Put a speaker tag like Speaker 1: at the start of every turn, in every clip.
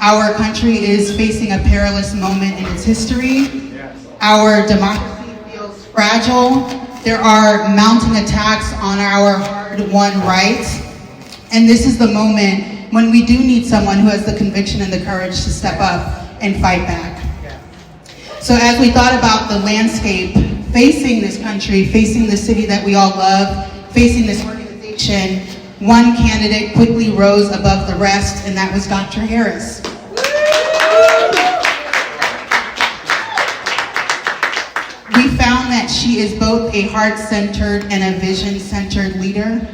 Speaker 1: Our country is facing a perilous moment in its history. Our democracy feels fragile. There are mounting attacks on our hard-won rights. And this is the moment when we do need someone who has the conviction and the courage to step up and fight back. So as we thought about the landscape facing this country, facing the city that we all love, facing this organization, one candidate quickly rose above the rest, and that was Dr. Harris. We found that she is both a heart-centered and a vision-centered leader.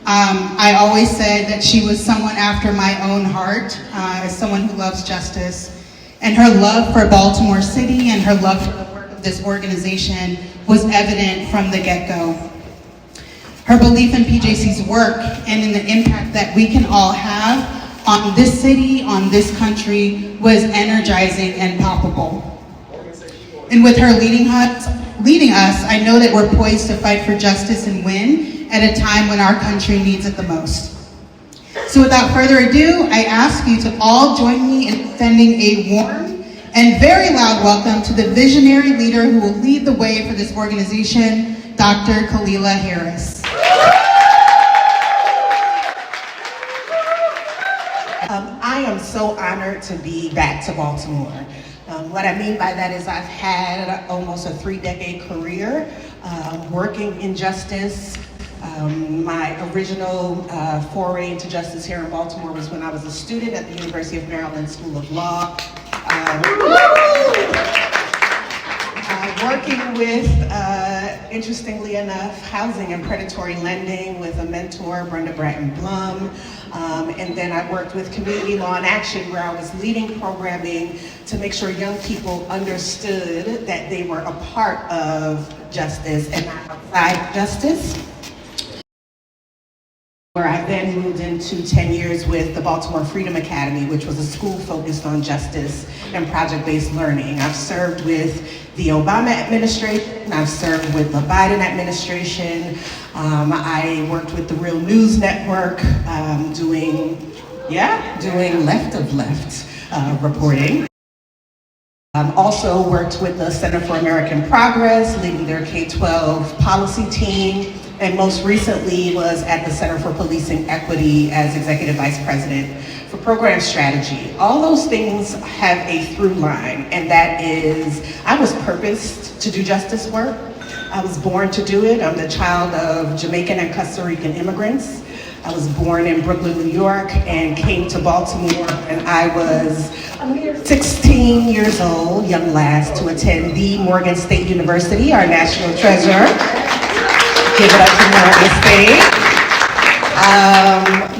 Speaker 1: I always said that she was someone after my own heart, as someone who loves justice. And her love for Baltimore City and her love for the work of this organization was evident from the get-go. Her belief in PJC's work and in the impact that we can all have on this city, on this country, was energizing and palpable. And with her leading us, I know that we're poised to fight for justice and win at a time when our country needs it the most. So without further ado, I ask you to all join me in extending a warm and very loud welcome to the visionary leader who will lead the way for this organization, Dr. Khalilah Harris.
Speaker 2: I am so honored to be back to Baltimore. What I mean by that is I've had almost a 3-decade career working in justice. My original foray into justice here in Baltimore was when I was a student at the University of Maryland School of Law. Working with, interestingly enough, housing and predatory lending with a mentor, Brenda Bratton-Blum. And then I worked with Community Law in Action, where I was leading programming to make sure young people understood that they were a part of justice and not outside justice. Where I then moved into 10 years with the Baltimore Freedom Academy, which was a school focused on justice and project-based learning. I've served with the Obama administration, I've served with the Biden administration. I worked with the Real News Network, doing left of left reporting. Also worked with the Center for American Progress, leading their K-12 policy team, and most recently was at the Center for Policing Equity as Executive Vice President for Program Strategy. All those things have a through line, and that is, I was purposed to do justice work. I was born to do it. I'm the child of Jamaican and Costa Rican immigrants. I was born in Brooklyn, New York, and came to Baltimore when I was a mere 16 years old, young lass, to attend the Morgan State University, our national treasure. Give it up to Morgan State.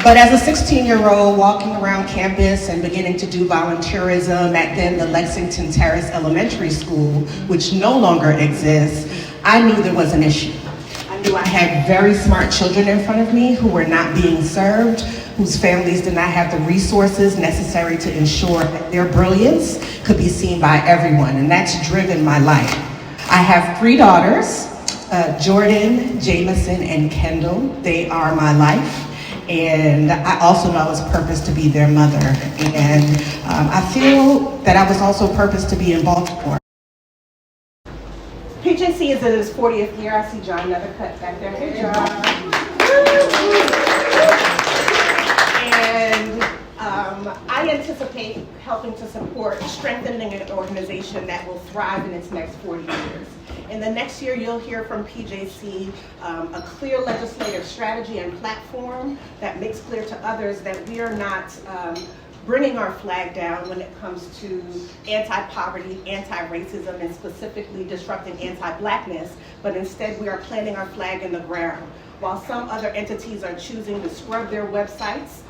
Speaker 2: But as a 16-year-old walking around campus and beginning to do volunteerism at then the Lexington Terrace Elementary School, which no longer exists, I knew there was an issue. I knew I had very smart children in front of me who were not being served, whose families did not have the resources necessary to ensure that their brilliance could be seen by everyone, and that's driven my life. I have 3 daughters, Jordan, Jameson, and Kendall. They are my life. And I also know I was purposed to be their mother. And I feel that I was also purposed to be in Baltimore. PJC is in its 40th year. I see John Nethercutt back there. Hey, John. And I anticipate helping to support strengthening an organization that will thrive in its next 40 years. In the next year, you'll hear from PJC a clear legislative strategy and platform that makes clear to others that we are not bringing our flag down when it comes to anti-poverty, anti-racism, and specifically disrupting anti-blackness, but instead we are planting our flag in the ground. While some other entities are choosing to scrub their websites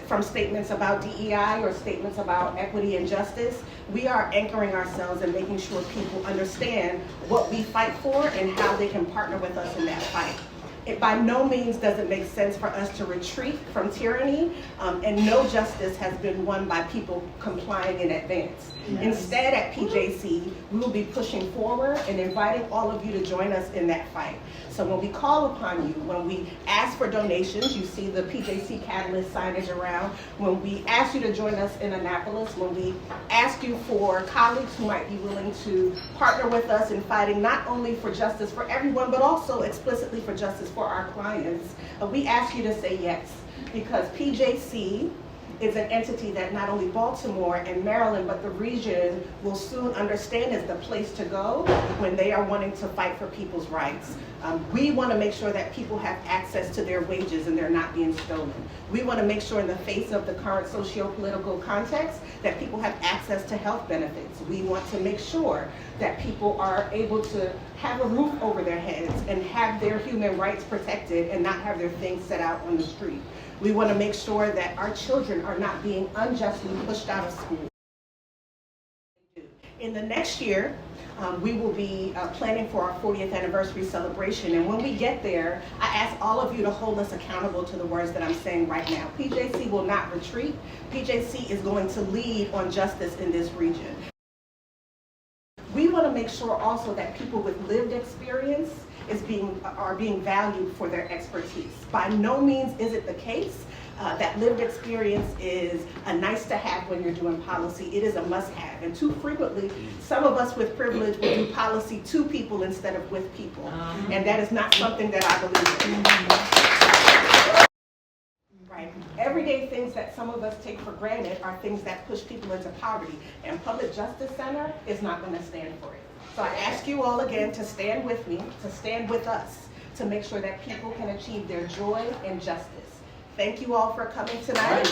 Speaker 2: from statements about DEI or statements about equity and justice, we are anchoring ourselves and making sure people understand what we fight for and how they can partner with us in that fight. It by no means does it make sense for us to retreat from tyranny, and no justice has been won by people complying in advance. Yes. Instead, at PJC, we will be pushing forward and inviting all of you to join us in that fight. So when we call upon you, when we ask for donations, you see the PJC Catalyst signage around. When we ask you to join us in Annapolis, when we ask you for colleagues who might be willing to partner with us in fighting not only for justice for everyone, but also explicitly for justice for our clients, we ask you to say yes, because PJC is an entity that not only Baltimore and Maryland, but the region will soon understand is the place to go when they are wanting to fight for people's rights. We want to make sure that people have access to their wages and they're not being stolen. We want to make sure in the face of the current socio-political context that people have access to health benefits. We want to make sure that people are able to have a roof over their heads and have their human rights protected and not have their things set out on the street. We want to make sure that our children are not being unjustly pushed out of school. In the next year, we will be planning for our 40th anniversary celebration, and when we get there, I ask all of you to hold us accountable to the words that I'm saying right now. PJC will not retreat. PJC is going to lead on justice in this region. We want to make sure also that people with lived experience are being valued for their expertise. By no means is it the case that lived experience is a nice to have when you're doing policy. It is a must have. And too frequently, some of us with privilege will do policy to people instead of with people. And that is not something that I believe in. Right. Everyday things that some of us take for granted are things that push people into poverty. And Public Justice Center is not going to stand for it. So I ask you all again to stand with me, to stand with us, to make sure that people can achieve their joy and justice. Thank you all for coming tonight.